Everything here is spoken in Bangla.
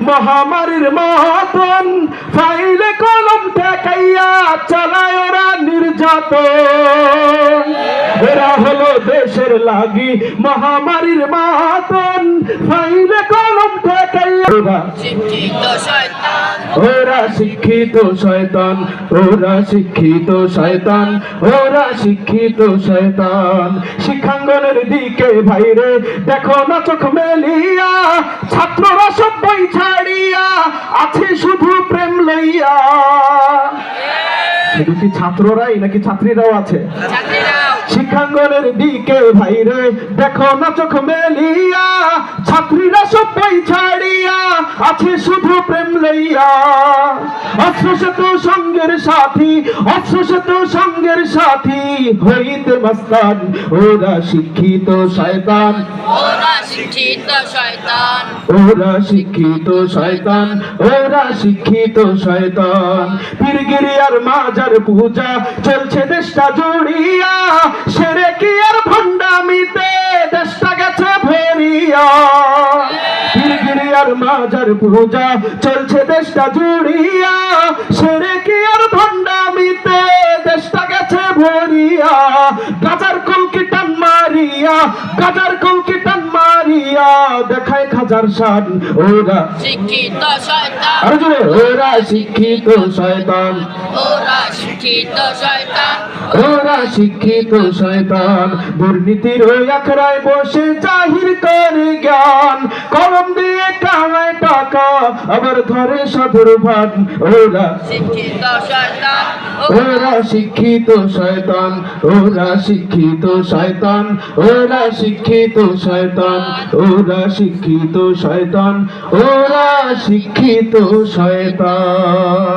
মহামারীর মতন ফাইলে কলম ঠেকাইয়া চালায় ওরা নির্যাতন। এরা হলো দেশের লাগি মহামারীর মতন ফাইলে কলম ঠেকাইয়া শিক্ষিত শয়তান, ওরা শিক্ষিত শয়তান, ওরা শিক্ষিত শয়তান, ওরা শিক্ষিত শয়তান। শিক্ষাঙ্গনের দিকে ভাইরে দেখো না চোখ মেলিয়া, ছাত্ররা সব বই ছাড়িয়া আছে শুধু প্রেম লইয়া। শুধু কি ছাত্ররাই নাকি ছাত্রীরাও আছে? ছাত্রীরাও। শিক্ষাঙ্গনের দিকে ভাইরে দেখো না চোখ মেলিয়া, ছাত্রীরা সব বই ছাড়িয়া আছে শুধু প্রেম লইয়া। অশ্রুষিত সঙ্গের সাথী, অশ্রুষিত সঙ্গের সাথী হইতে মস্তান, ওরা শিক্ষিত শয়তান, ওরা শিক্ষিত শয়তান, ওরা শিক্ষিত শয়তান, ওরা শিক্ষিত শয়তান। পীরগিরি আর মাজার পূজা চলছে দেশটা জুড়িয়া, সেরে কি আর ভণ্ডামিতে দেশটা গেছে ভরিয়া। পীরগিরি আর মাজার পূজা চলছে দেশটা জুড়িয়া, সেরে কি আর ভণ্ডামিতে দেশটা গেছে ভরিয়া। গাজার কলকি টান মারিয়া, গাজার কলকি টান মারিয়া দেখায় খাজার শান, ওরা শিক্ষিত শয়তান, আর জোরে ওরা শিক্ষিত শয়তান, ওরা শিক্ষিত শয়তান, ওরা শিক্ষিত শয়তান। দুর্নীতির ওই আখড়ায় বসে জাহির করে জ্ঞান, কলম দিয়ে কামায় টাকা আবার ধরে সাধুর ভান। ওরা শিক্ষিত শয়তান, ওরা শিক্ষিত শয়তান, ওরা শিক্ষিত শয়তান, ওরা শিক্ষিত শয়তান, ওরা শিক্ষিত শয়তান, ওরা শিক্ষিত শয়তান।